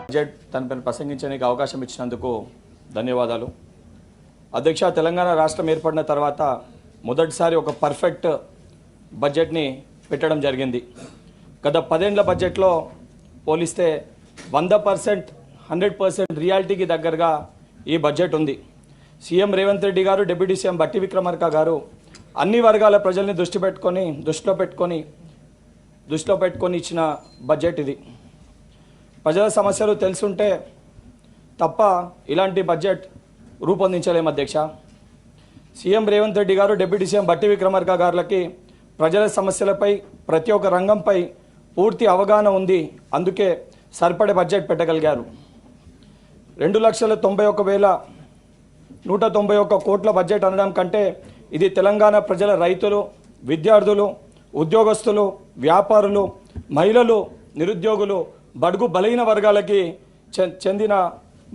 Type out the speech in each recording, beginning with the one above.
Budget తనపైన ప్రసంగించడానికి అవకాశం ఇచ్చినందుకు ధన్యవాదాలు. అధ్యక్ష, తెలంగాణ రాష్ట్రం ఏర్పడిన తర్వాత మొదటిసారి ఒక పర్ఫెక్ట్ బడ్జెట్ని పెట్టడం జరిగింది. గత 10 ఏళ్ల బడ్జెట్లో పోలిస్తే 100%, 100% రియాలిటీకి దగ్గరగా ఈ బడ్జెట్ ఉంది. సీఎం రేవంత్ రెడ్డి గారు, డిప్యూటీ సీఎం బట్టి విక్రమార్క గారు అన్ని వర్గాల ప్రజల్ని దృష్టిలో పెట్టుకొని ఇచ్చిన బడ్జెట్ ఇది. ప్రజల సమస్యలు తెలుసుంటే తప్ప ఇలాంటి బడ్జెట్ రూపొందించలేము అధ్యక్ష. సీఎం రేవంత్ రెడ్డి గారు, డిప్యూటీ సీఎం బట్టి విక్రమార్క గారులకి ప్రజల సమస్యలపై ప్రతి ఒక్క రంగంపై పూర్తి అవగాహన ఉంది. అందుకే సరిపడే బడ్జెట్ పెట్టగలిగారు. 2,91,191 కోట్ల బడ్జెట్ అనడం కంటే ఇది తెలంగాణ ప్రజల, రైతులు, విద్యార్థులు, ఉద్యోగస్తులు, వ్యాపారులు, మహిళలు, నిరుద్యోగులు, బడుగు బలహీన వర్గాలకి చెందిన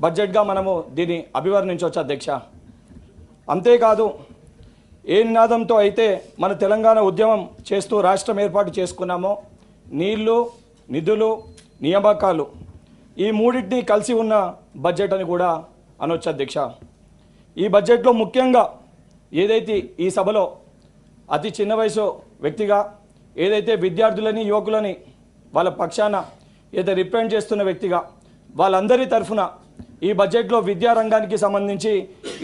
బడ్జెట్గా మనము దీన్ని అభివర్ణించవచ్చు అధ్యక్ష. అంతేకాదు, ఏ నినాదంతో అయితే మన తెలంగాణ ఉద్యమం చేస్తూ రాష్ట్రం ఏర్పాటు చేసుకున్నామో, నీళ్లు, నిధులు, నియామకాలు, ఈ మూడింటిని కలిసి ఉన్న బడ్జెట్ అని కూడా అనొచ్చు అధ్యక్ష. ఈ బడ్జెట్లో ముఖ్యంగా ఏదైతే ఈ సభలో అతి చిన్న వయసు వ్యక్తిగా ఏదైతే విద్యార్థులని, యువకులని వాళ్ళ పక్షాన ఏదైతే రిప్రజెంట్ చేస్తున్న వ్యక్తిగా వాళ్ళందరి తరఫున ఈ బడ్జెట్లో విద్యారంగానికి సంబంధించి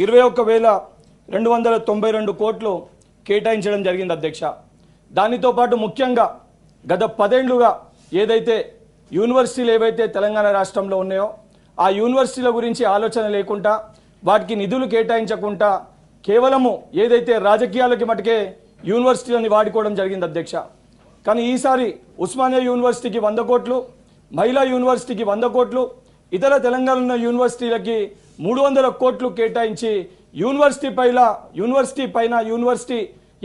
21,292 కోట్లు కేటాయించడం జరిగింది అధ్యక్ష. దానితో పాటు ముఖ్యంగా గత 10 ఏళ్లుగా ఏదైతే యూనివర్సిటీలు ఏవైతే తెలంగాణ రాష్ట్రంలో ఉన్నాయో ఆ యూనివర్సిటీల గురించి ఆలోచన లేకుండా, వాటికి నిధులు కేటాయించకుండా కేవలము ఏదైతే రాజకీయాలకి మటుకే యూనివర్సిటీలని వాడుకోవడం జరిగింది అధ్యక్ష. కానీ ఈసారి ఉస్మానియా యూనివర్సిటీకి 100 కోట్లు, మహిళా యూనివర్సిటీకి 100 కోట్లు, ఇతర తెలంగాణ యూనివర్సిటీలకి 300 కోట్లు కేటాయించి యూనివర్సిటీ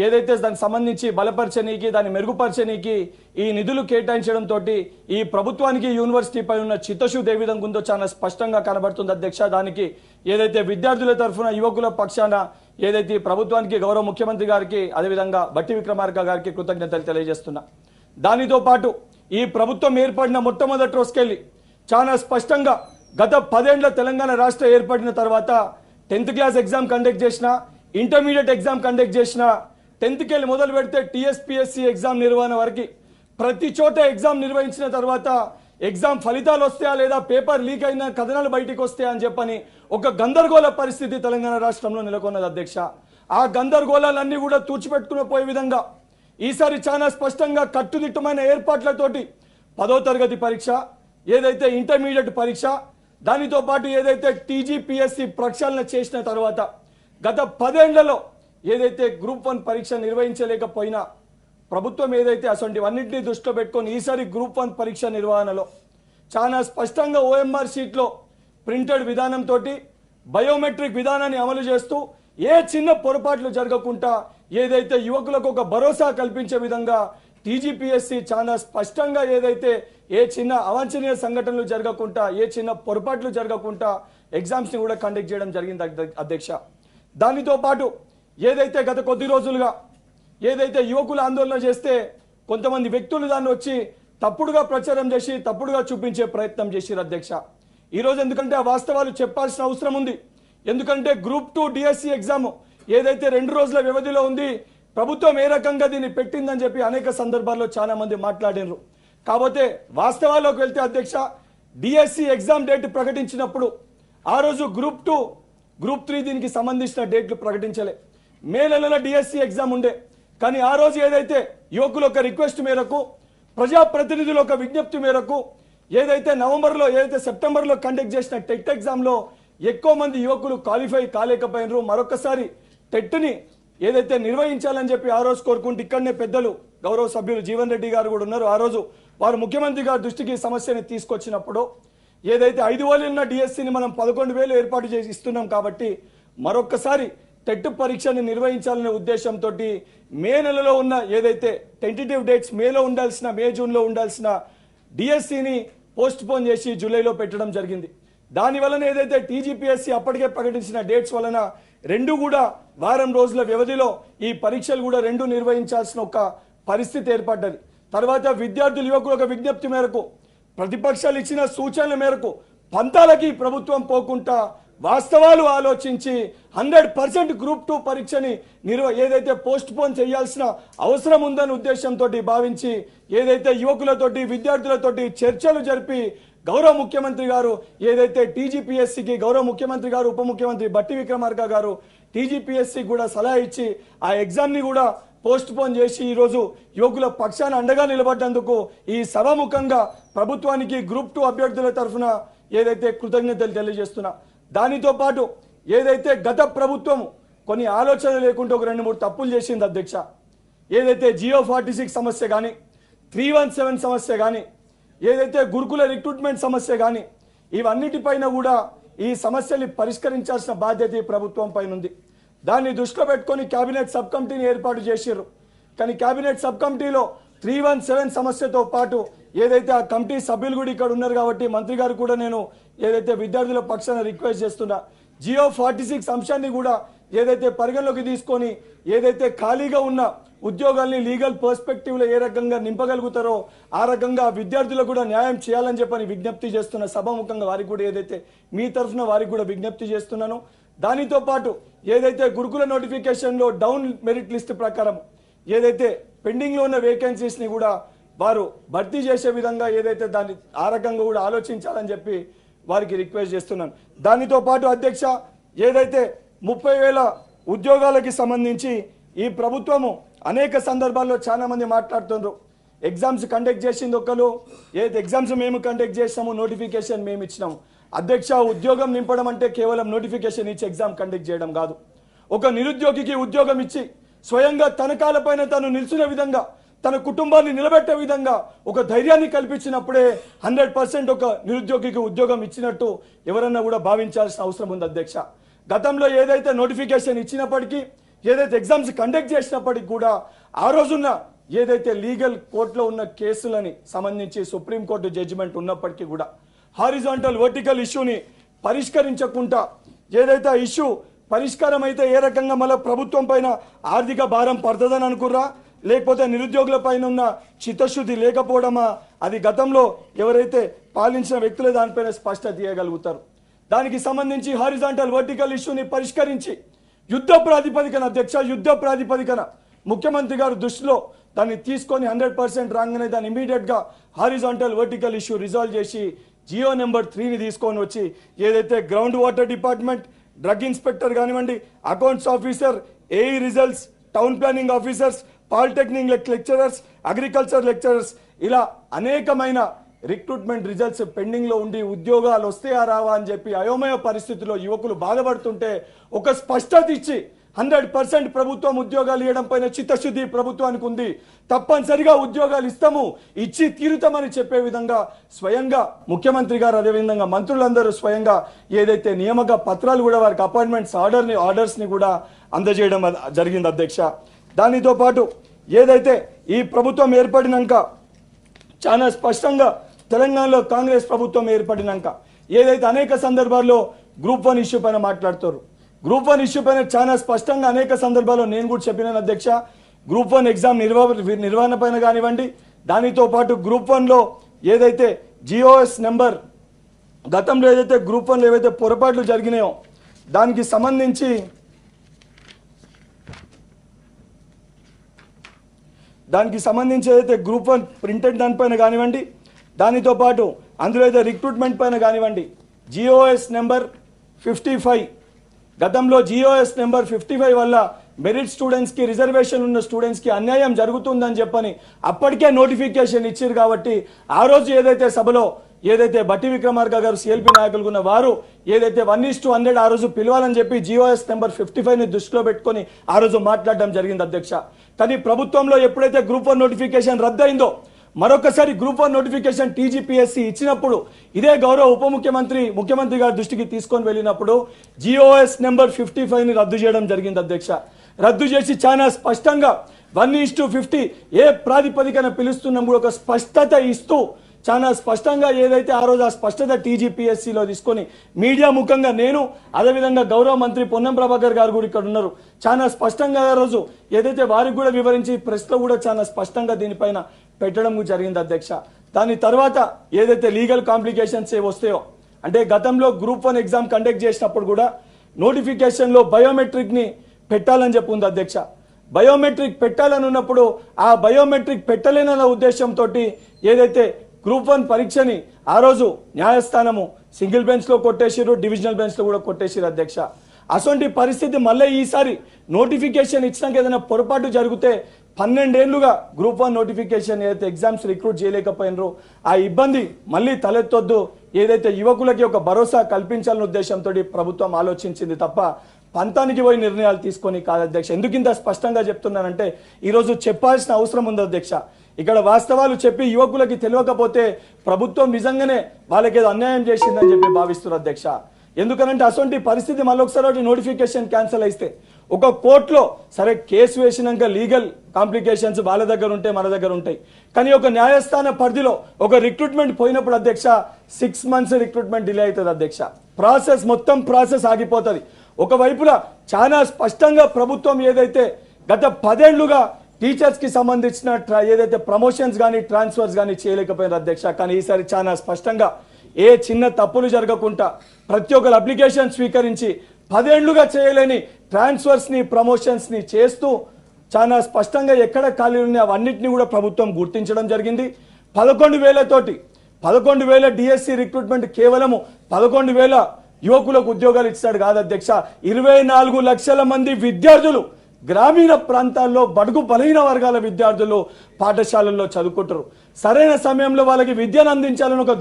ఏదైతే దానికి సంబంధించి బలపరచనీకి, దాన్ని మెరుగుపరచనీకి ఈ నిధులు కేటాయించడంతో ఈ ప్రభుత్వానికి యూనివర్సిటీపై ఉన్న చిత్తశుద్ధి ఏ విధంగా ఉందో చాలా స్పష్టంగా కనబడుతుంది అధ్యక్ష. దానికి ఏదైతే విద్యార్థుల తరఫున, యువకుల పక్షాన ఏదైతే ప్రభుత్వానికి, గౌరవ ముఖ్యమంత్రి గారికి, అదేవిధంగా బట్టి విక్రమార్క గారికి కృతజ్ఞతలు తెలియజేస్తున్నా. దానితో పాటు ఈ ప్రభుత్వం ఏర్పడిన మొట్టమొదటి రోజుకెళ్ళి చాలా స్పష్టంగా గత 10 ఏళ్ల తెలంగాణ రాష్ట్రం ఏర్పడిన తర్వాత 10th క్లాస్ ఎగ్జామ్ కండక్ట్ చేసిన, ఇంటర్మీడియట్ ఎగ్జామ్ కండక్ట్ చేసిన, 10th కెళ్ళి మొదలు పెడితే టీఎస్పీఎస్సీ ఎగ్జామ్ నిర్వహణ వరకు ప్రతి చోట ఎగ్జామ్ నిర్వహించిన తర్వాత ఎగ్జామ్ ఫలితాలు వస్తాయా లేదా, పేపర్ లీక్ అయిన కథనాలు బయటికి వస్తాయా అని చెప్పని ఒక గందరగోళ పరిస్థితి తెలంగాణ రాష్ట్రంలో నెలకొన్నది అధ్యక్ష. ఆ గందరగోళాలన్నీ కూడా తూచిపెట్టుకుని పోయే విధంగా ఈసారి చాలా స్పష్టంగా కట్టుదిట్టమైన ఏర్పాట్లతోటి 10వ తరగతి పరీక్ష, ఏదైతే ఇంటర్మీడియట్ పరీక్ష, దానితో పాటు ఏదైతే టీజీపీఎస్సీ ప్రక్షాళన చేసిన తర్వాత గత 10 ఏళ్లలో ఏదైతే గ్రూప్ 1 పరీక్ష నిర్వహించలేకపోయినా ప్రభుత్వం ఏదైతే అసొంటివన్నింటినీ దృష్టిలో పెట్టుకొని ఈసారి గ్రూప్ 1 పరీక్ష నిర్వహణలో చాలా స్పష్టంగా ఓఎంఆర్ షీట్లో ప్రింటెడ్ విధానంతో బయోమెట్రిక్ విధానాన్ని అమలు చేస్తూ ఏ చిన్న పొరపాట్లు జరగకుండా ఏదైతే యువకులకు ఒక భరోసా కల్పించే విధంగా టీజీపీఎస్సీ చాలా స్పష్టంగా ఏదైతే ఏ చిన్న అవాంఛనీయ సంఘటనలు జరగకుండా, ఏ చిన్న పొరపాట్లు జరగకుండా ఎగ్జామ్స్ని కూడా కండక్ట్ చేయడం జరిగింది అధ్యక్ష. దానితో పాటు ఏదైతే గత కొద్ది రోజులుగా ఏదైతే యువకులు ఆందోళన చేస్తే కొంతమంది వ్యక్తులు దాన్ని వచ్చి తప్పుడుగా ప్రచారం చేసి, తప్పుడుగా చూపించే ప్రయత్నం చేశారు అధ్యక్ష. ఈరోజు ఎందుకంటే ఆ వాస్తవాలు చెప్పాల్సిన అవసరం ఉంది. ఎందుకంటే గ్రూప్ 2 డిఎస్సి ఎగ్జామ్ ఏదైతే 2 రోజుల వ్యవధిలో ఉంది, ప్రభుత్వం ఏ రకంగా దీన్ని పెట్టిందని చెప్పి అనేక సందర్భాల్లో చాలా మంది మాట్లాడినారు. కాకపోతే వాస్తవాల్లోకి వెళ్తే అధ్యక్ష, డిఎస్సి ఎగ్జామ్ డేట్ ప్రకటించినప్పుడు ఆ రోజు గ్రూప్ 2, గ్రూప్ 3 దీనికి సంబంధించిన డేట్లు ప్రకటించలే. మే నెలలో డిఎస్సి ఎగ్జామ్ ఉండే. కానీ ఆ రోజు ఏదైతే యువకుల ఒక రిక్వెస్ట్ మేరకు, ప్రజాప్రతినిధుల ఒక విజ్ఞప్తి మేరకు ఏదైతే నవంబర్లో, ఏదైతే సెప్టెంబర్లో కండక్ట్ చేసిన టెట్ ఎగ్జామ్లో ఎక్కువ మంది యువకులు క్వాలిఫై కాలేకపోయినారు. మరొకసారి టెట్ని ఏదైతే నిర్వహించాలని చెప్పి ఆ రోజు కోరుకుంటూ ఇక్కడనే పెద్దలు, గౌరవ సభ్యులు జీవన్ రెడ్డి గారు కూడా ఉన్నారు. ఆ రోజు వారు ముఖ్యమంత్రి గారి దృష్టికి సమస్యని తీసుకొచ్చినప్పుడు ఏదైతే 5,000 ఉన్న డిఎస్సిని మనం 11,000 ఏర్పాటు చేసి ఇస్తున్నాం. కాబట్టి మరొకసారి టెట్ పరీక్షని నిర్వహించాలనే ఉద్దేశంతో మే నెలలో ఉన్న ఏదైతే టెంటేటివ్ డేట్స్ మేలో ఉండాల్సిన, మే జూన్లో ఉండాల్సిన డిఎస్సిని పోస్ట్ పోన్ చేసి జూలైలో పెట్టడం జరిగింది. దానివలన ఏదైతే టీజీపీఎస్సీ అప్పటికే ప్రకటించిన డేట్స్ వలన 2 కూడా వారం రోజుల వ్యవధిలో ఈ పరీక్షలు కూడా 2 నిర్వహించాల్సిన ఒక పరిస్థితి ఏర్పడ్డది. తర్వాత విద్యార్థులు, యువకులు ఒక విజ్ఞప్తి మేరకు, ప్రతిపక్షాలు ఇచ్చిన సూచనల మేరకు పంతాలకి ప్రభుత్వం పోకుండా వాస్తవాలు ఆలోచించి 100% గ్రూప్ 2 పరీక్షని ఏదైతే పోస్ట్ పోన్ చేయాల్సిన అవసరం ఉందని ఉద్దేశంతో భావించి ఏదైతే యువకులతోటి విద్యార్థులతోటి చర్చలు జరిపి గౌరవ ముఖ్యమంత్రి గారు ఏదైతే టీజీపీఎస్సీకి గౌరవ ముఖ్యమంత్రి గారు ఉప ముఖ్యమంత్రి బట్టి విక్రమార్క గారు టీజీపీఎస్సీ కూడా సలహా ఇచ్చి ఆ ఎగ్జామ్ని కూడా పోస్ట్ పోన్ చేసి ఈరోజు యువకుల పక్షాన అండగా నిలబడ్డందుకు ఈ సభాముఖంగా ప్రభుత్వానికి గ్రూప్ 2 అభ్యర్థుల తరఫున ఏదైతే కృతజ్ఞతలు తెలియజేస్తున్నా. దానితో పాటు ఏదైతే గత ప్రభుత్వం కొన్ని ఆలోచనలు లేకుండా ఒక 2-3 తప్పులు చేసింది అధ్యక్ష. ఏదైతే జియో 46 సమస్య కానీ 317 సమస్య కానీ ఏదైతే గురుకుల రిక్రూట్మెంట్ సమస్య కానీ ఇవన్నిటిపైన కూడా ఈ సమస్యల్ని పరిష్కరించాల్సిన బాధ్యత ఈ ప్రభుత్వం పైన ఉంది. దాన్ని దృష్టిలో పెట్టుకొని కేబినెట్ సబ్ కమిటీని ఏర్పాటు చేశారు. కానీ కేబినెట్ సబ్ కమిటీలో 317 సమస్యతో పాటు ఏదైతే ఆ కమిటీ సభ్యులు కూడా ఇక్కడ ఉన్నారు కాబట్టి మంత్రి గారు కూడా నేను ఏదైతే విద్యార్థుల పక్షాన రిక్వెస్ట్ చేస్తున్నా జియో 46 అంశాన్ని కూడా ఏదైతే పరిగణలోకి తీసుకొని ఏదైతే ఖాళీగా ఉన్న ఉద్యోగాల్ని లీగల్ పర్స్పెక్టివ్లో ఏ రకంగా నింపగలుగుతారో ఆ రకంగా విద్యార్థులకు కూడా న్యాయం చేయాలని చెప్పని విజ్ఞప్తి చేస్తున్న సభాముఖంగా వారికి కూడా ఏదైతే మీ తరఫున వారికి కూడా విజ్ఞప్తి చేస్తున్నాను. దానితో పాటు ఏదైతే గురుకుల నోటిఫికేషన్లో డౌన్ మెరిట్ లిస్ట్ ప్రకారం ఏదైతే పెండింగ్లో ఉన్న వేకెన్సీస్ని కూడా వారు భర్తీ చేసే విధంగా ఏదైతే దాన్ని ఆ రకంగా కూడా ఆలోచించాలని చెప్పి వారికి రిక్వెస్ట్ చేస్తున్నాను. దానితో పాటు అధ్యక్ష ఏదైతే 30,000 ఉద్యోగాలకి సంబంధించి ఈ ప్రభుత్వము అనేక సందర్భాల్లో చాలా మంది మాట్లాడుతున్నారు. ఎగ్జామ్స్ కండక్ట్ చేసింది ఒకరు, ఏదైతే ఎగ్జామ్స్ మేము కండక్ట్ చేసాము, నోటిఫికేషన్ మేము ఇచ్చినాము. అధ్యక్ష ఉద్యోగం నింపడం అంటే కేవలం నోటిఫికేషన్ ఇచ్చి ఎగ్జామ్ కండక్ట్ చేయడం కాదు. ఒక నిరుద్యోగికి ఉద్యోగం ఇచ్చి స్వయంగా తన కాళ్ళపైన తను నిల్చునే విధంగా తన కుటుంబాన్ని నిలబెట్టే విధంగా ఒక ధైర్యాన్ని కల్పించినప్పుడే 100% ఒక నిరుద్యోగికి ఉద్యోగం ఇచ్చినట్టు ఎవరన్నా కూడా భావించాల్సిన అవసరం ఉంది అధ్యక్ష. గతంలో ఏదైతే నోటిఫికేషన్ ఇచ్చినప్పటికీ ఏదైతే ఎగ్జామ్స్ కండక్ట్ చేసినప్పటికీ కూడా ఆ రోజున్న ఏదైతే లీగల్ కోర్టులో ఉన్న కేసులని సంబంధించి సుప్రీంకోర్టు జడ్జిమెంట్ ఉన్నప్పటికీ కూడా హారిజాంటల్ వర్టికల్ ఇష్యూని పరిష్కరించకుండా ఏదైతే ఆ ఇష్యూ పరిష్కారం అయితే ఏ రకంగా మళ్ళీ ప్రభుత్వం పైన ఆర్థిక భారం పడుతుందని అనుకుర్రా, లేకపోతే నిరుద్యోగుల పైన ఉన్న చిత్తశుద్ధి లేకపోవడమా, అది గతంలో ఎవరైతే పాలించిన వ్యక్తులే దానిపైన స్పష్టత ఇవ్వగలుగుతారు. దానికి సంబంధించి హారిజాంటల్ వర్టికల్ ఇష్యూని పరిష్కరించి యుద్ధ ప్రాతిపదికన అధ్యక్ష యుద్ధ ప్రాతిపదికన ముఖ్యమంత్రి గారు దృష్టిలో దాన్ని తీసుకొని 100% రాగానే దాన్ని ఇమీడియట్గా హారిజాంటల్ వర్టికల్ ఇష్యూ రిజాల్వ్ చేసి జియో నెంబర్ 3ని తీసుకొని వచ్చి ఏదైతే ground water department, drug inspector కానివ్వండి, accounts officer, AE results, town planning officers, polytechnic lecturers, agriculture lecturers ఇలా అనేకమైన రిక్రూట్మెంట్ రిజల్ట్స్ పెండింగ్లో ఉండి ఉద్యోగాలు వస్తాయా రావా అని చెప్పి అయోమయ పరిస్థితుల్లో యువకులు బాధపడుతుంటే ఒక స్పష్టత ఇచ్చి 100% ప్రభుత్వం ఉద్యోగాలు ఇవ్వడం పైన చిత్తశుద్ధి ప్రభుత్వానికి ఉంది, తప్పనిసరిగా ఉద్యోగాలు ఇస్తాము, ఇచ్చి తీరుతామని చెప్పే విధంగా స్వయంగా ముఖ్యమంత్రి గారు అదేవిధంగా మంత్రులందరూ స్వయంగా ఏదైతే నియామక పత్రాలు కూడా వారికి అపాయింట్మెంట్స్ ఆర్డర్స్ని కూడా అందజేయడం జరిగింది అధ్యక్ష. దానితో పాటు ఏదైతే ఈ ప్రభుత్వం ఏర్పడినాక చాలా స్పష్టంగా తెలంగాణలో కాంగ్రెస్ ప్రభుత్వం ఏర్పడినాక ఏదైతే అనేక సందర్భాల్లో గ్రూప్ 1 ఇష్యూ పైన మాట్లాడుతారు. గ్రూప్ 1 ఇష్యూ పైన చాలా స్పష్టంగా అనేక సందర్భాల్లో నేను కూడా చెప్పినాను అధ్యక్ష. గ్రూప్ 1 ఎగ్జామ్ నిర్వహణ పైన కానివ్వండి, దానితో పాటు గ్రూప్ 1లో ఏదైతే జిఓఎస్ నెంబర్ గతంలో ఏదైతే గ్రూప్ 1లో ఏవైతే పొరపాట్లు జరిగినాయో దానికి సంబంధించి ఏదైతే గ్రూప్ 1 ప్రింటెడ్ దానిపైన కానివ్వండి, దానితో పాటు అందులో అయితే రిక్రూట్మెంట్ పైన కానివ్వండి జిఓఎస్ నెంబర్ 55 గతంలో జిఓఎస్ నెంబర్ 55 వల్ల మెరిట్ స్టూడెంట్స్కి రిజర్వేషన్ ఉన్న స్టూడెంట్స్కి అన్యాయం జరుగుతుందని చెప్పని అప్పటికే నోటిఫికేషన్ ఇచ్చారు. కాబట్టి ఆ రోజు ఏదైతే సభలో ఏదైతే బట్టి విక్రమార్క గారు సిఎల్పి నాయకులు ఉన్న వారు ఏదైతే 1:100 ఆ రోజు పిలవాలని చెప్పి జిఓఎస్ నెంబర్ 55ని దృష్టిలో పెట్టుకొని ఆ రోజు మాట్లాడడం జరిగింది అధ్యక్ష. కానీ ప్రభుత్వంలో ఎప్పుడైతే గ్రూప్ 1 నోటిఫికేషన్ రద్దయిందో మరొకసారి గ్రూప్ 1 నోటిఫికేషన్ టీజీపీఎస్సీ ఇచ్చినప్పుడు ఇదే గౌరవ ఉప ముఖ్యమంత్రి గారి దృష్టికి తీసుకొని వెళ్ళినప్పుడు జిఓఎస్ నెంబర్ 55ని రద్దు చేయడం జరిగింది అధ్యక్ష. రద్దు చేసి చాలా స్పష్టంగా 1:50 ఏ ప్రాతిపదికన పిలుస్తున్నాం కూడా ఒక స్పష్టత ఇస్తూ చాలా స్పష్టంగా ఏదైతే ఆ రోజు ఆ స్పష్టత టీజీపీఎస్సీలో తీసుకొని మీడియా ముఖంగా నేను అదేవిధంగా గౌరవ మంత్రి పొన్నం ప్రభాకర్ గారు కూడా ఇక్కడ ఉన్నారు, చాలా స్పష్టంగా ఆ రోజు ఏదైతే వారికి కూడా వివరించి ప్రెస్లో కూడా చాలా స్పష్టంగా దీనిపైన పెట్టడం జరిగింది అధ్యక్ష. దాని తర్వాత ఏదైతే లీగల్ కాంప్లికేషన్స్ వస్తాయో అంటే గతంలో గ్రూప్ 1 ఎగ్జామ్ కండక్ట్ చేసినప్పుడు కూడా నోటిఫికేషన్లో బయోమెట్రిక్ని పెట్టాలని చెప్పి ఉంది అధ్యక్ష. బయోమెట్రిక్ పెట్టాలని ఉన్నప్పుడు ఆ బయోమెట్రిక్ పెట్టలేనన్న ఉద్దేశంతో ఏదైతే గ్రూప్ 1 పరీక్షని ఆ రోజు న్యాయస్థానము సింగిల్ బెంచ్లో కొట్టేసిరు, డివిజనల్ బెంచ్లో కూడా కొట్టేసిరు అధ్యక్ష. అటువంటి పరిస్థితి మళ్ళీ ఈసారి నోటిఫికేషన్ ఇచ్చినాక ఏదైనా పొరపాటు జరిగితే 12 ఏళ్లుగా గ్రూప్ 1 నోటిఫికేషన్ ఏదైతే ఎగ్జామ్స్ రిక్రూట్ చేయలేకపోయినరో ఆ ఇబ్బంది మళ్ళీ తలెత్తొద్దు, ఏదైతే యువకులకి ఒక భరోసా కల్పించాలనే ఉద్దేశంతో ప్రభుత్వం ఆలోచించింది తప్ప పంతానికి పోయి నిర్ణయాలు తీసుకొని కాదు అధ్యక్ష. ఎందుకు ఇంత స్పష్టంగా చెప్తున్నానంటే ఈరోజు చెప్పాల్సిన అవసరం ఉంది అధ్యక్ష. ఇక్కడ వాస్తవాలు చెప్పి యువకులకి తెలియకపోతే ప్రభుత్వం నిజంగానే వాళ్ళకి ఏదో అన్యాయం చేసిందని చెప్పి భావిస్తున్నారు అధ్యక్ష. ఎందుకనంటే అటువంటి పరిస్థితి మళ్ళొకసారి నోటిఫికేషన్ క్యాన్సిల్ అయితే ఒక కోర్టులో సరే కేసు వేసినాక లీగల్ కాంప్లికేషన్స్ వాళ్ళ దగ్గర ఉంటాయి, మన దగ్గర ఉంటాయి. కానీ ఒక న్యాయస్థాన పరిధిలో ఒక రిక్రూట్మెంట్ పోయినప్పుడు అధ్యక్ష 6 months రిక్రూట్మెంట్ డిలే అవుతుంది అధ్యక్ష. మొత్తం ప్రాసెస్ ఆగిపోతుంది. ఒకవైపులా చాలా స్పష్టంగా ప్రభుత్వం ఏదైతే గత 10 ఏళ్లుగా టీచర్స్ కి సంబంధించిన ఏదైతే ప్రమోషన్స్ కానీ ట్రాన్స్ఫర్స్ కానీ చేయలేకపోయినారు అధ్యక్ష. కానీ ఈసారి చాలా స్పష్టంగా ఏ చిన్న తప్పులు జరగకుండా ప్రతి ఒక్కరు అప్లికేషన్ స్వీకరించి 10 ఏళ్లుగా చేయలేని ట్రాన్స్ఫర్స్ని ప్రమోషన్స్ని చేస్తూ చాలా స్పష్టంగా ఎక్కడ ఖాళీలు ఉన్నాయి అవన్నింటినీ కూడా ప్రభుత్వం గుర్తించడం జరిగింది. 11,000 డిఎస్సి రిక్రూట్మెంట్ కేవలము 11,000 యువకులకు ఉద్యోగాలు ఇచ్చాడు కాదు అధ్యక్ష. 24 లక్షల మంది విద్యార్థులు గ్రామీణ ప్రాంతాల్లో బడుగు బలహీన వర్గాల విద్యార్థులు పాఠశాలల్లో చదువుకుంటారు. సరైన సమయంలో వాళ్ళకి విద్యను అందించాలని ఒక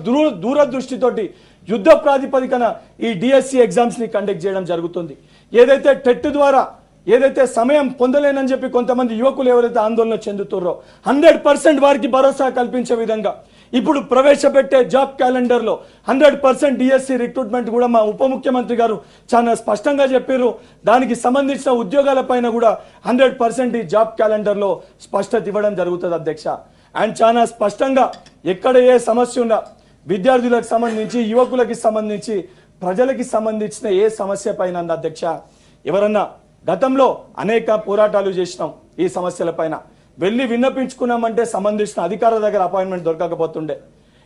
దూరదృష్టితోటి యుద్ధ ప్రాతిపదికన ఈ డిఎస్సి ఎగ్జామ్స్ని కండక్ట్ చేయడం జరుగుతుంది. ఏదైతే టెట్ ద్వారా ఏదైతే సమయం పొందలేనని చెప్పి కొంతమంది యువకులు ఎవరైతే ఆందోళన చెందుతున్నారో 100% వారికి భరోసా కల్పించే విధంగా ఇప్పుడు ప్రవేశపెట్టే జాబ్ క్యాలెండర్లో 100% డిఎస్సి రిక్రూట్మెంట్ కూడా మా ఉప ముఖ్యమంత్రి గారు చాలా స్పష్టంగా చెప్పారు. దానికి సంబంధించిన ఉద్యోగాలపైన కూడా 100% ఈ జాబ్ క్యాలెండర్లో స్పష్టత ఇవ్వడం జరుగుతుంది అధ్యక్ష. అండ్ చాలా స్పష్టంగా ఎక్కడ ఏ సమస్య ఉన్నా విద్యార్థులకు సంబంధించి యువకులకి సంబంధించి ప్రజలకి సంబంధించిన ఏ సమస్య పైన అధ్యక్ష ఎవరన్నా గతంలో అనేక పోరాటాలు చేసినాం ఈ సమస్యలపైన వెళ్ళి విన్నపించుకున్నామంటే సంబంధించిన అధికారుల దగ్గర అపాయింట్మెంట్ దొరకకపోతుండే,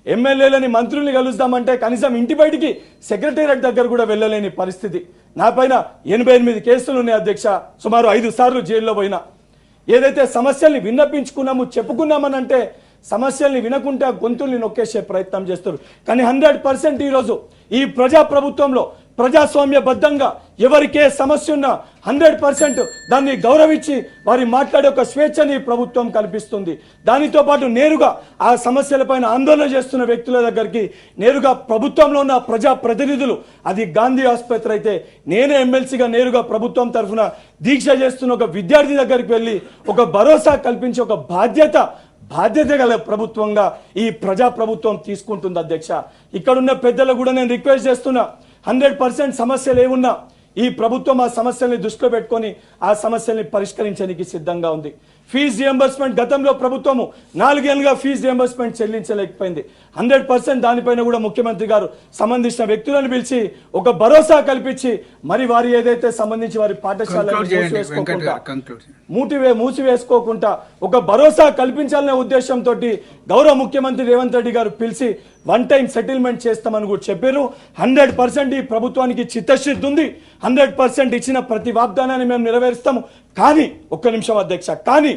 ఎమ్మెల్యేలని మంత్రుల్ని కలుస్తామంటే కనీసం ఇంటి బయటికి సెక్రటేరియట్ దగ్గర కూడా వెళ్ళలేని పరిస్థితి. నా పైన 88 కేసులు ఉన్నాయి అధ్యక్ష. సుమారు 5 సార్లు జైల్లో పోయినా. ఏదైతే సమస్యల్ని విన్నపించుకున్నాము చెప్పుకున్నామని అంటే సమస్యల్ని వినకుండా గొంతుల్ని నొక్కేసే ప్రయత్నం చేస్తారు. కానీ 100% ఈరోజు ఈ ప్రజాప్రభుత్వంలో ప్రజాస్వామ్యబద్ధంగా ఎవరికే సమస్య ఉన్నా 100% దాన్ని గౌరవించి వారి మాట్లాడే ఒక స్వేచ్ఛని ప్రభుత్వం కల్పిస్తుంది. దానితో పాటు నేరుగా ఆ సమస్యలపైన ఆందోళన చేస్తున్న వ్యక్తుల దగ్గరికి నేరుగా ప్రభుత్వంలో ఉన్న ప్రజాప్రతినిధులు, అది గాంధీ ఆసుపత్రి అయితే నేనే ఎమ్మెల్సీగా నేరుగా ప్రభుత్వం తరఫున దీక్ష చేస్తున్న ఒక విద్యార్థి దగ్గరికి వెళ్ళి ఒక భరోసా కల్పించి ఒక బాధ్యత గల ప్రభుత్వంగా ఈ ప్రజాప్రభుత్వం తీసుకుంటుంది అధ్యక్ష. ఇక్కడున్న పెద్దలు కూడా నేను రిక్వెస్ట్ చేస్తున్నా, 100% సమస్యలు ఏమున్నా ఈ ప్రభుత్వం ఆ సమస్యల్ని దృష్టిలో పెట్టుకొని ఆ సమస్యల్ని పరిష్కరించడానికి సిద్ధంగా ఉంది. ఫీజు రియంబర్స్మెంట్ గతంలో ప్రభుత్వము 4 ఏళ్ళుగా ఫీజు రియంబర్స్మెంట్ చెల్లించలేకపోయింది. 100% దానిపైన కూడా ముఖ్యమంత్రి గారు సంబంధించిన వ్యక్తులను పిలిచి ఒక భరోసా కల్పించి మరి వారి ఏదైతే సంబంధించి వారి పాఠశాలను మూసివేసుకోకుండా ఒక భరోసా కల్పించాలనే ఉద్దేశంతో గౌరవ ముఖ్యమంత్రి రేవంత్ రెడ్డి గారు పిలిచి 1 టైం సెటిల్మెంట్ చేస్తామని కూడా చెప్పారు. 100% ఈ ప్రభుత్వానికి చిత్తశుద్ధి ఉంది. 100% ఇచ్చిన ప్రతి వాగ్దానాన్ని మేము నెరవేరుస్తాము. కానీ ఒక్క నిమిషం అధ్యక్ష, కానీ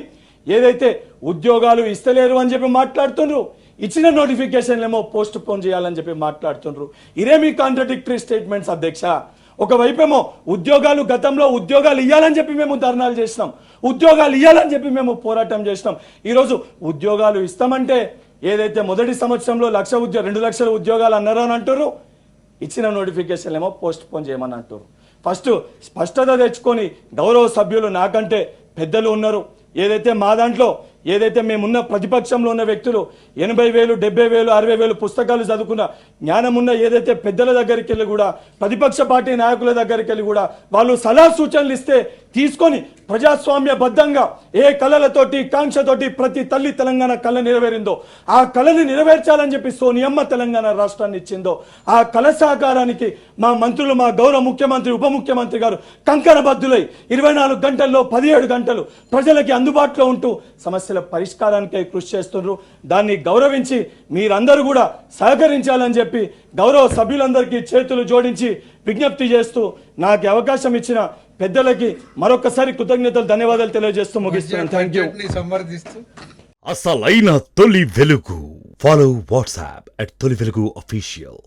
ఏదైతే ఉద్యోగాలు ఇస్తలేరు అని చెప్పి మాట్లాడుతున్నారు, ఇచ్చిన నోటిఫికేషన్లు ఏమో పోస్ట్ పోన్ చేయాలని చెప్పి మాట్లాడుతున్నారు. ఇదేమి కాంట్రడిక్టరీ స్టేట్మెంట్స్ అధ్యక్ష. ఒకవైపేమో ఉద్యోగాలు గతంలో ఉద్యోగాలు ఇవ్వాలని చెప్పి మేము ధర్నాలు చేసినాం, ఉద్యోగాలు ఇవ్వాలని చెప్పి మేము పోరాటం చేసినాం. ఈరోజు ఉద్యోగాలు ఇస్తామంటే ఏదైతే మొదటి సంవత్సరంలో 2 లక్షల ఉద్యోగాలు అన్నారు అని అంటారు, ఇచ్చిన నోటిఫికేషన్ ఏమో పోస్ట్ పోన్ చేయమని అంటారు. ఫస్ట్ స్పష్టత తెచ్చుకొని గౌరవ సభ్యులు నాకంటే పెద్దలు ఉన్నారు, ఏదైతే మా దాంట్లో ఏదైతే మేమున్న ప్రతిపక్షంలో ఉన్న వ్యక్తులు 80,000, 70,000, 60,000 పుస్తకాలు చదువుకున్న జ్ఞానం ఉన్న ఏదైతే పెద్దల దగ్గరికి వెళ్ళి కూడా ప్రతిపక్ష పార్టీ నాయకుల దగ్గరికి వెళ్ళి కూడా వాళ్ళు సలహా సూచనలు ఇస్తే తీసుకొని ప్రజాస్వామ్యబద్ధంగా ఏ కళలతోటి కాంక్షతోటి ప్రతి తల్లి తెలంగాణ కళ నెరవేరిందో ఆ కళని నెరవేర్చాలని చెప్పి సోనియమ్మ తెలంగాణ రాష్ట్రాన్ని ఇచ్చిందో ఆ కళ సహకారానికి మా మంత్రులు, మా గౌరవ ముఖ్యమంత్రి, ఉప ముఖ్యమంత్రి గారు కంకణబద్ధులై 24 గంటల్లో 17 గంటలు ప్రజలకి అందుబాటులో ఉంటూ సమస్య సమస్యల పరిష్కారానికై కృషి చేస్తున్నారు. దాన్ని గౌరవించి మీరందరూ కూడా సహకరించాలని చెప్పి గౌరవ సభ్యులందరికీ చేతులు జోడించి విజ్ఞప్తి చేస్తూ నాకు అవకాశం ఇచ్చిన పెద్దలకి మరొకసారి కృతజ్ఞతలు, ధన్యవాదాలు తెలియజేస్తూ ముగిస్తున్నాను. Thank you. అసలైన తొలి వెలుగు. ఫాలో వాట్సాప్ @తొలి వెలుగు అఫీషియల్.